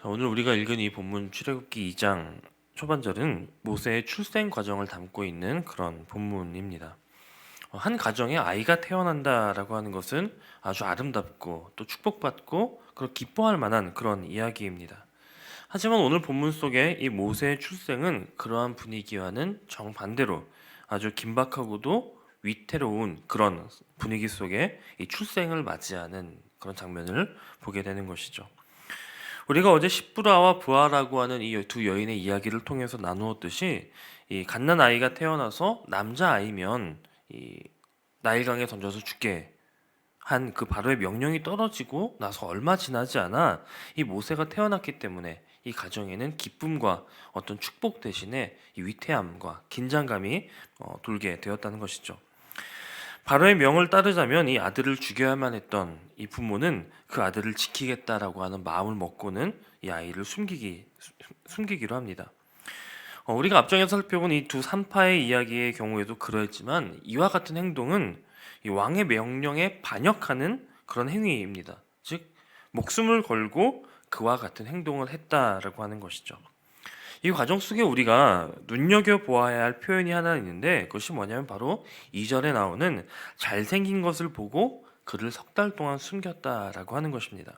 자, 오늘 우리가 읽은 이 본문 출애굽기 2장 초반절은 모세의 출생 과정을 담고 있는 그런 본문입니다. 한 가정에 아이가 태어난다라고 하는 것은 아주 아름답고 또 축복받고 그런 기뻐할 만한 그런 이야기입니다. 하지만 오늘 본문 속에 이 모세의 출생은 그러한 분위기와는 정반대로 아주 긴박하고도 위태로운 그런 분위기 속에 이 출생을 맞이하는 그런 장면을 보게 되는 것이죠. 우리가 어제 십브라와 부하라고 하는 이 두 여인의 이야기를 통해서 나누었듯이 이 갓난 아이가 태어나서 남자 아이면 이 나일강에 던져서 죽게 한 그 바로의 명령이 떨어지고 나서 얼마 지나지 않아 이 모세가 태어났기 때문에 이 가정에는 기쁨과 어떤 축복 대신에 이 위태함과 긴장감이 돌게 되었다는 것이죠. 바로의 명을 따르자면 이 아들을 죽여야만 했던 이 부모는 그 아들을 지키겠다라고 하는 마음을 먹고는 이 아이를 숨기기로 합니다. 우리가 앞장에서 살펴본 이 두 산파의 이야기의 경우에도 그러했지만 이와 같은 행동은 이 왕의 명령에 반역하는 그런 행위입니다. 즉 목숨을 걸고 그와 같은 행동을 했다라고 하는 것이죠. 이 과정 속에 우리가 눈여겨보아야 할 표현이 하나 있는데 그것이 뭐냐면 바로 2절에 나오는 잘생긴 것을 보고 그를 석 달 동안 숨겼다라고 하는 것입니다.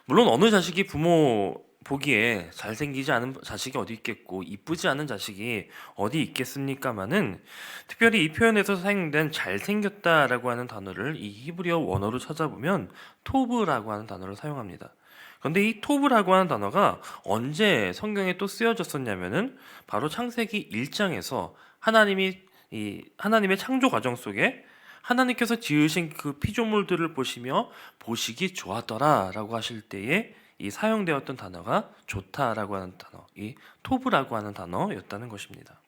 물론 어느 자식이 부모 보기에 잘생기지 않은 자식이 어디 있겠고 이쁘지 않은 자식이 어디 있겠습니까마는 특별히 이 표현에서 사용된 잘생겼다라고 하는 단어를 이 히브리어 원어로 찾아보면 토브라고 하는 단어를 사용합니다. 그런데 이 토브라고 하는 단어가 언제 성경에 또 쓰여졌었냐면은 바로 창세기 1장에서 하나님의 창조 과정 속에 하나님께서 지으신 그 피조물들을 보시며 보시기 좋았더라라고 하실 때에 이 사용되었던 단어가 좋다라고 하는 단어, 이 토브라고 하는 단어였다는 것입니다.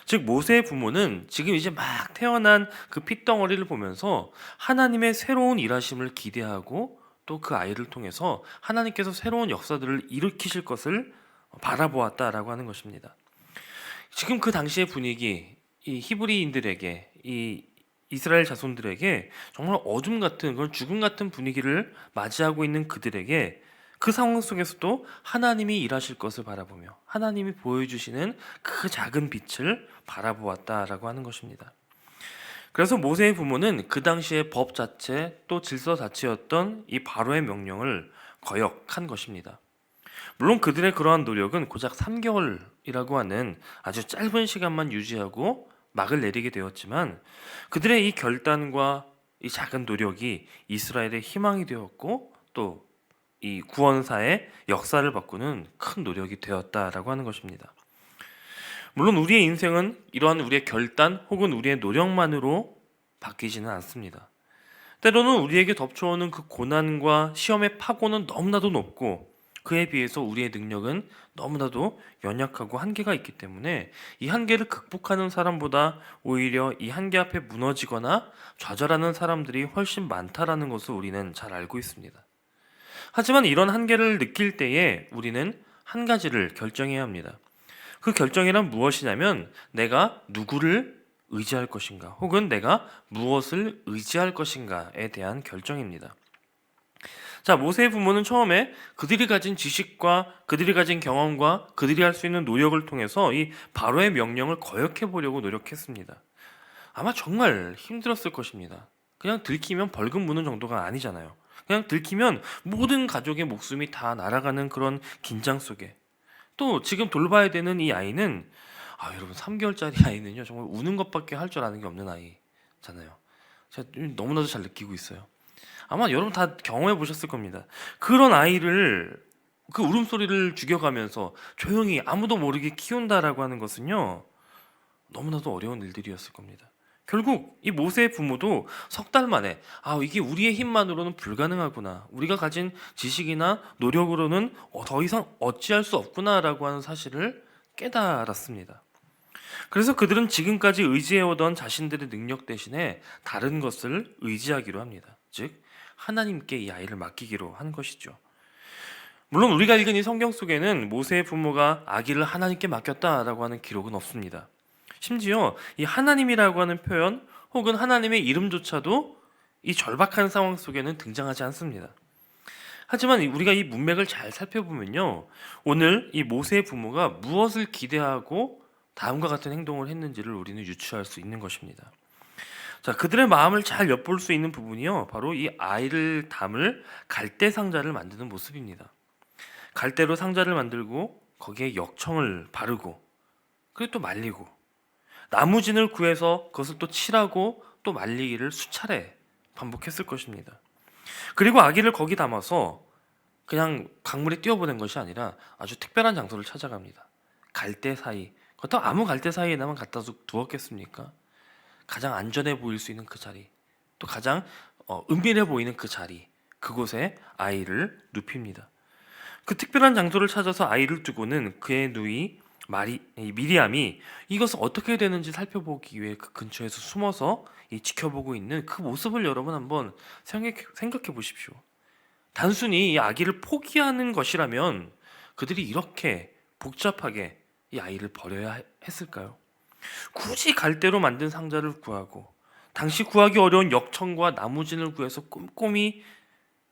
즉 모세의 부모는 지금 이제 막 태어난 그 핏덩어리를 보면서 하나님의 새로운 일하심을 기대하고 또 그 아이를 통해서 하나님께서 새로운 역사들을 일으키실 것을 바라보았다라고 하는 것입니다. 지금 그 당시의 분위기, 이 히브리인들에게 이 이스라엘 자손들에게 정말 어둠 같은 그런 죽음 같은 분위기를 맞이하고 있는 그들에게 그 상황 속에서도 하나님이 일하실 것을 바라보며 하나님이 보여주시는 그 작은 빛을 바라보았다라고 하는 것입니다. 그래서 모세의 부모는 그 당시의 법 자체 또 질서 자체였던 이 바로의 명령을 거역한 것입니다. 물론 그들의 그러한 노력은 고작 3개월이라고 하는 아주 짧은 시간만 유지하고 막을 내리게 되었지만 그들의 이 결단과 이 작은 노력이 이스라엘의 희망이 되었고 또 이 구원사의 역사를 바꾸는 큰 노력이 되었다라고 하는 것입니다. 물론 우리의 인생은 이러한 우리의 결단 혹은 우리의 노력만으로 바뀌지는 않습니다. 때로는 우리에게 덮쳐오는 그 고난과 시험의 파고는 너무나도 높고 그에 비해서 우리의 능력은 너무나도 연약하고 한계가 있기 때문에 이 한계를 극복하는 사람보다 오히려 이 한계 앞에 무너지거나 좌절하는 사람들이 훨씬 많다라는 것을 우리는 잘 알고 있습니다. 하지만 이런 한계를 느낄 때에 우리는 한 가지를 결정해야 합니다. 그 결정이란 무엇이냐면 내가 누구를 의지할 것인가 혹은 내가 무엇을 의지할 것인가에 대한 결정입니다. 자, 모세의 부모는 처음에 그들이 가진 지식과 그들이 가진 경험과 그들이 할 수 있는 노력을 통해서 이 바로의 명령을 거역해 보려고 노력했습니다. 아마 정말 힘들었을 것입니다. 그냥 들키면 벌금 무는 정도가 아니잖아요. 그냥 들키면 모든 가족의 목숨이 다 날아가는 그런 긴장 속에 또 지금 돌봐야 되는 이 아이는 여러분 3개월짜리 아이는요 정말 우는 것밖에 할 줄 아는 게 없는 아이잖아요. 제가 너무나도 잘 느끼고 있어요. 아마 여러분 다 경험해 보셨을 겁니다. 그런 아이를 그 울음소리를 죽여가면서 조용히 아무도 모르게 키운다라고 하는 것은요 너무나도 어려운 일들이었을 겁니다. 결국 이 모세의 부모도 석 달 만에 이게 우리의 힘만으로는 불가능하구나, 우리가 가진 지식이나 노력으로는 더 이상 어찌할 수 없구나라고 하는 사실을 깨달았습니다. 그래서 그들은 지금까지 의지해오던 자신들의 능력 대신에 다른 것을 의지하기로 합니다. 즉 하나님께 이 아이를 맡기기로 한 것이죠. 물론 우리가 읽은 이 성경 속에는 모세의 부모가 아기를 하나님께 맡겼다라고 하는 기록은 없습니다. 심지어 이 하나님이라고 하는 표현 혹은 하나님의 이름조차도 이 절박한 상황 속에는 등장하지 않습니다. 하지만 우리가 이 문맥을 잘 살펴보면요, 오늘 이 모세의 부모가 무엇을 기대하고 다음과 같은 행동을 했는지를 우리는 유추할 수 있는 것입니다. 자, 그들의 마음을 잘 엿볼 수 있는 부분이요, 바로 이 아이를 담을 갈대 상자를 만드는 모습입니다. 갈대로 상자를 만들고 거기에 역청을 바르고 그리고 또 말리고 나무진을 구해서 그것을 또 칠하고 또 말리기를 수차례 반복했을 것입니다. 그리고 아기를 거기 담아서 그냥 강물에 뛰어보낸 것이 아니라 아주 특별한 장소를 찾아갑니다. 갈대 사이, 그것도 아무 갈대 사이에나만 갖다 두었겠습니까? 가장 안전해 보일 수 있는 그 자리, 또 가장 은밀해 보이는 그 자리, 그곳에 아이를 눕힙니다. 그 특별한 장소를 찾아서 아이를 두고는 그의 누이 미리암이 이것을 어떻게 되는지 살펴보기 위해 그 근처에서 숨어서 지켜보고 있는 그 모습을 여러분 한번 생각해 보십시오. 단순히 이 아기를 포기하는 것이라면 그들이 이렇게 복잡하게 이 아이를 버려야 했을까요? 굳이 갈대로 만든 상자를 구하고 당시 구하기 어려운 역청과 나무진을 구해서 꼼꼼히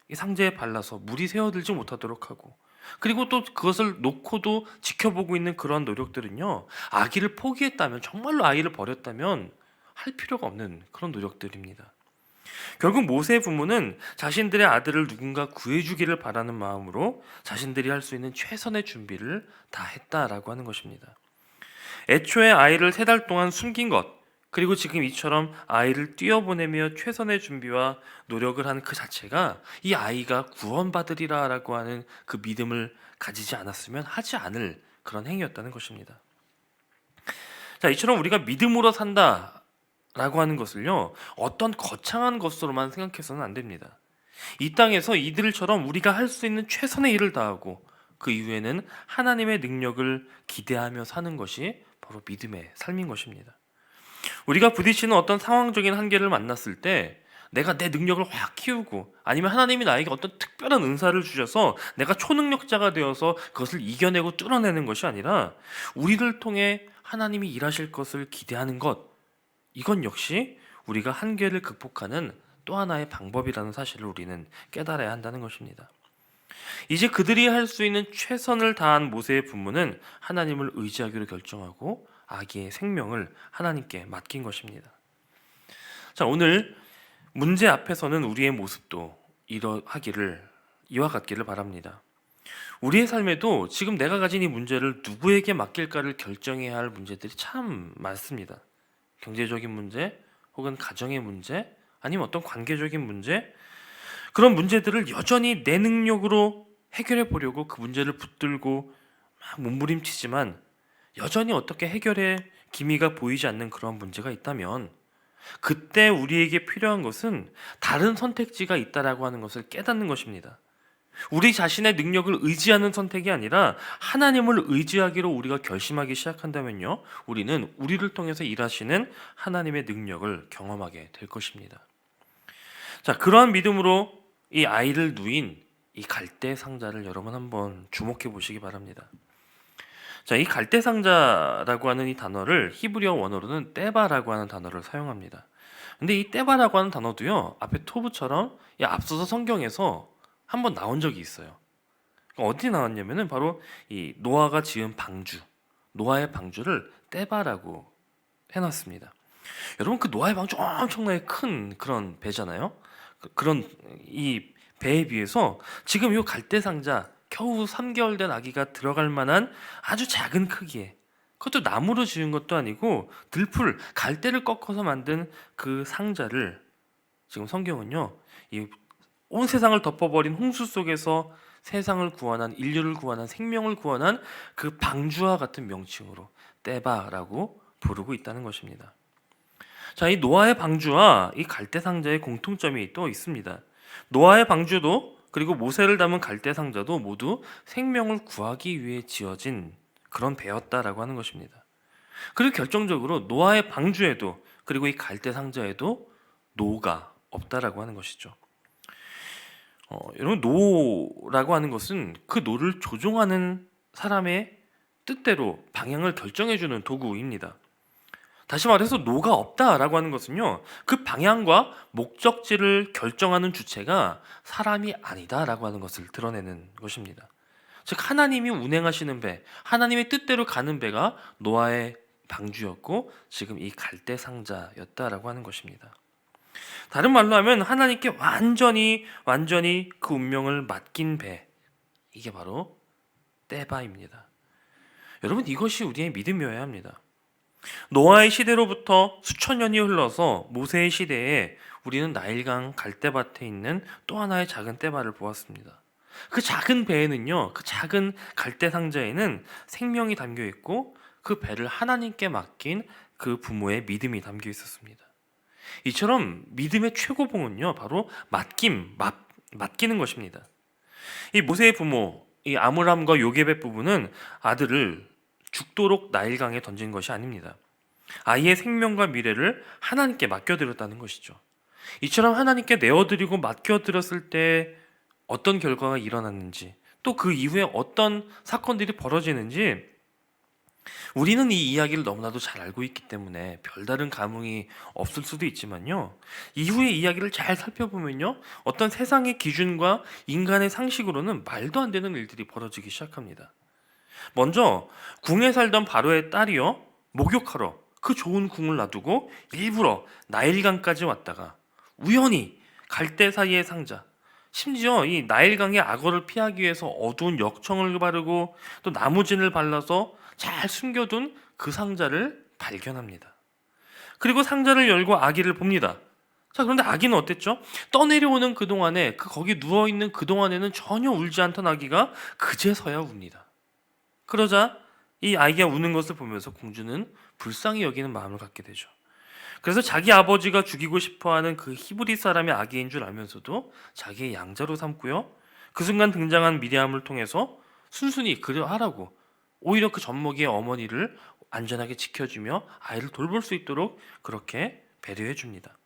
이 상자에 발라서 물이 새어들지 못하도록 하고, 그리고 또 그것을 놓고도 지켜보고 있는 그러한 노력들은요, 아기를 포기했다면, 정말로 아이를 버렸다면 할 필요가 없는 그런 노력들입니다. 결국 모세의 부모는 자신들의 아들을 누군가 구해주기를 바라는 마음으로 자신들이 할 수 있는 최선의 준비를 다 했다라고 하는 것입니다. 애초에 아이를 3달 동안 숨긴 것, 그리고 지금 이처럼 아이를 뛰어보내며 최선의 준비와 노력을 하는 그 자체가 이 아이가 구원받으리라라고 하는 그 믿음을 가지지 않았으면 하지 않을 그런 행위였다는 것입니다. 자, 이처럼 우리가 믿음으로 산다라고 하는 것을요, 어떤 거창한 것으로만 생각해서는 안 됩니다. 이 땅에서 이들처럼 우리가 할 수 있는 최선의 일을 다하고 그 이후에는 하나님의 능력을 기대하며 사는 것이 바로 믿음의 삶인 것입니다. 우리가 부딪히는 어떤 상황적인 한계를 만났을 때 내가 내 능력을 확 키우고, 아니면 하나님이 나에게 어떤 특별한 은사를 주셔서 내가 초능력자가 되어서 그것을 이겨내고 뚫어내는 것이 아니라 우리를 통해 하나님이 일하실 것을 기대하는 것, 이건 역시 우리가 한계를 극복하는 또 하나의 방법이라는 사실을 우리는 깨달아야 한다는 것입니다. 이제 그들이 할 수 있는 최선을 다한 모세의 부모는 하나님을 의지하기로 결정하고 아기의 생명을 하나님께 맡긴 것입니다. 자, 오늘 문제 앞에서는 우리의 모습도 이러하기를, 이와 같기를 바랍니다. 우리의 삶에도 지금 내가 가진 이 문제를 누구에게 맡길까를 결정해야 할 문제들이 참 많습니다. 경제적인 문제, 혹은 가정의 문제, 아니면 어떤 관계적인 문제, 그런 문제들을 여전히 내 능력으로 해결해 보려고 그 문제를 붙들고 막 몸부림치지만 여전히 어떻게 해결의 기미가 보이지 않는 그런 문제가 있다면, 그때 우리에게 필요한 것은 다른 선택지가 있다라고 하는 것을 깨닫는 것입니다. 우리 자신의 능력을 의지하는 선택이 아니라 하나님을 의지하기로 우리가 결심하기 시작한다면요, 우리는 우리를 통해서 일하시는 하나님의 능력을 경험하게 될 것입니다. 자, 그러한 믿음으로 이 아이를 누인 이 갈대 상자를 여러분 한번 주목해 보시기 바랍니다. 자, 이 갈대 상자라고 하는 이 단어를 히브리어 원어로는 떼바라고 하는 단어를 사용합니다. 근데 이 떼바라고 하는 단어도요, 앞에 토브처럼 이 앞서서 성경에서 한번 나온 적이 있어요. 어디 나왔냐면은 바로 이 노아가 지은 방주, 노아의 방주를 떼바라고 해놨습니다. 여러분, 그 노아의 방주 엄청나게 큰 그런 배잖아요. 그런 이 배에 비해서 지금 이 갈대 상자, 겨우 3개월 된 아기가 들어갈 만한 아주 작은 크기에, 그것도 나무로 지은 것도 아니고 들풀, 갈대를 꺾어서 만든 그 상자를 지금 성경은요, 이 온 세상을 덮어버린 홍수 속에서 세상을 구원한, 인류를 구원한, 생명을 구원한 그 방주와 같은 명칭으로 떼바라고 부르고 있다는 것입니다. 자, 이 노아의 방주와 이 갈대 상자의 공통점이 또 있습니다. 노아의 방주도, 그리고 모세를 담은 갈대 상자도 모두 생명을 구하기 위해 지어진 그런 배였다라고 하는 것입니다. 그리고 결정적으로 노아의 방주에도, 그리고 이 갈대 상자에도 노가 없다라고 하는 것이죠. 여러분, 노라고 하는 것은 그 노를 조종하는 사람의 뜻대로 방향을 결정해주는 도구입니다. 다시 말해서 노가 없다라고 하는 것은요, 그 방향과 목적지를 결정하는 주체가 사람이 아니다라고 하는 것을 드러내는 것입니다. 즉 하나님이 운행하시는 배, 하나님의 뜻대로 가는 배가 노아의 방주였고 지금 이 갈대 상자였다라고 하는 것입니다. 다른 말로 하면 하나님께 완전히 그 운명을 맡긴 배, 이게 바로 때바입니다. 여러분, 이것이 우리의 믿음이어야 합니다. 노아의 시대로부터 수천 년이 흘러서 모세의 시대에 우리는 나일강 갈대밭에 있는 또 하나의 작은 때바를 보았습니다. 그 작은 배에는요, 그 작은 갈대 상자에는 생명이 담겨 있고 그 배를 하나님께 맡긴 그 부모의 믿음이 담겨 있었습니다. 이처럼 믿음의 최고봉은요, 바로 맡기는 것입니다. 이 모세의 부모, 이 아므람과 요게벳 부부는 아들을 죽도록 나일강에 던진 것이 아닙니다. 아이의 생명과 미래를 하나님께 맡겨드렸다는 것이죠. 이처럼 하나님께 내어드리고 맡겨드렸을 때 어떤 결과가 일어났는지, 또 그 이후에 어떤 사건들이 벌어지는지 우리는 이 이야기를 너무나도 잘 알고 있기 때문에 별다른 감흥이 없을 수도 있지만요, 이후의 이야기를 잘 살펴보면요, 어떤 세상의 기준과 인간의 상식으로는 말도 안 되는 일들이 벌어지기 시작합니다. 먼저 궁에 살던 바로의 딸이요, 목욕하러 그 좋은 궁을 놔두고 일부러 나일강까지 왔다가 우연히 갈대 사이의 상자, 심지어 이 나일강의 악어를 피하기 위해서 어두운 역청을 바르고 또 나무진을 발라서 잘 숨겨둔 그 상자를 발견합니다. 그리고 상자를 열고 아기를 봅니다. 자, 그런데 아기는 어땠죠? 떠내려오는 그동안에 거기 누워있는 그동안에는 전혀 울지 않던 아기가 그제서야 웁니다. 그러자 이 아이가 우는 것을 보면서 공주는 불쌍히 여기는 마음을 갖게 되죠. 그래서 자기 아버지가 죽이고 싶어하는 그 히브리 사람의 아기인 줄 알면서도 자기의 양자로 삼고요, 그 순간 등장한 미리암을 통해서 순순히 그려하라고 오히려 그 젖먹이의 어머니를 안전하게 지켜주며 아이를 돌볼 수 있도록 그렇게 배려해 줍니다.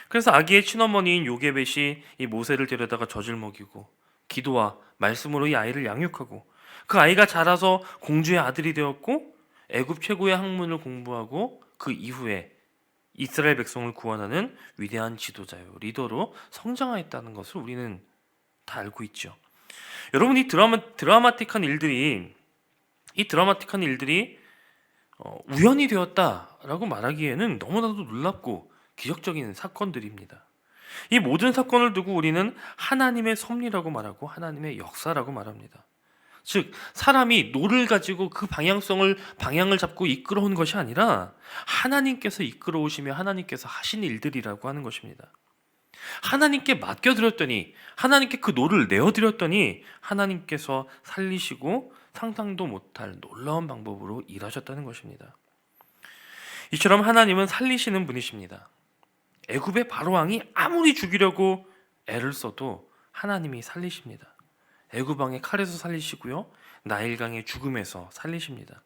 그래서 아기의 친어머니인 요게벳이 이 모세를 데려다가 젖을 먹이고 기도와 말씀으로 이 아이를 양육하고 그 아이가 자라서 공주의 아들이 되었고 애굽 최고의 학문을 공부하고 그 이후에 이스라엘 백성을 구원하는 위대한 지도자요, 리더로 성장하였다는 것을 우리는 다 알고 있죠. 여러분, 이 드라마틱한 일들이 우연이 되었다라고 말하기에는 너무나도 놀랍고 기적적인 사건들입니다. 이 모든 사건을 두고 우리는 하나님의 섭리라고 말하고 하나님의 역사라고 말합니다. 즉 사람이 노를 가지고 그 방향을 잡고 이끌어온 것이 아니라 하나님께서 이끌어오시며 하나님께서 하신 일들이라고 하는 것입니다. 하나님께 맡겨드렸더니, 하나님께 그 노를 내어드렸더니 하나님께서 살리시고 상상도 못할 놀라운 방법으로 일하셨다는 것입니다. 이처럼 하나님은 살리시는 분이십니다. 애굽의 바로 왕이 아무리 죽이려고 애를 써도 하나님이 살리십니다. 애굽 왕의 칼에서 살리시고요, 나일강의 죽음에서 살리십니다.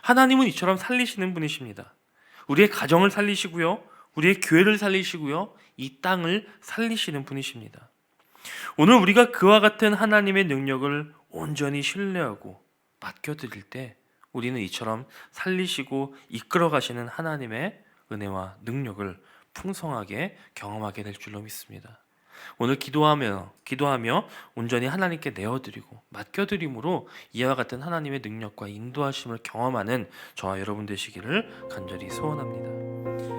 하나님은 이처럼 살리시는 분이십니다. 우리의 가정을 살리시고요, 우리의 교회를 살리시고요, 이 땅을 살리시는 분이십니다. 오늘 우리가 그와 같은 하나님의 능력을 온전히 신뢰하고 맡겨드릴 때 우리는 이처럼 살리시고 이끌어 가시는 하나님의 은혜와 능력을 풍성하게 경험하게 될 줄로 믿습니다. 오늘 기도하며 온전히 하나님께 내어드리고 맡겨드림으로 이와 같은 하나님의 능력과 인도하심을 경험하는 저와 여러분 되시기를 간절히 소원합니다.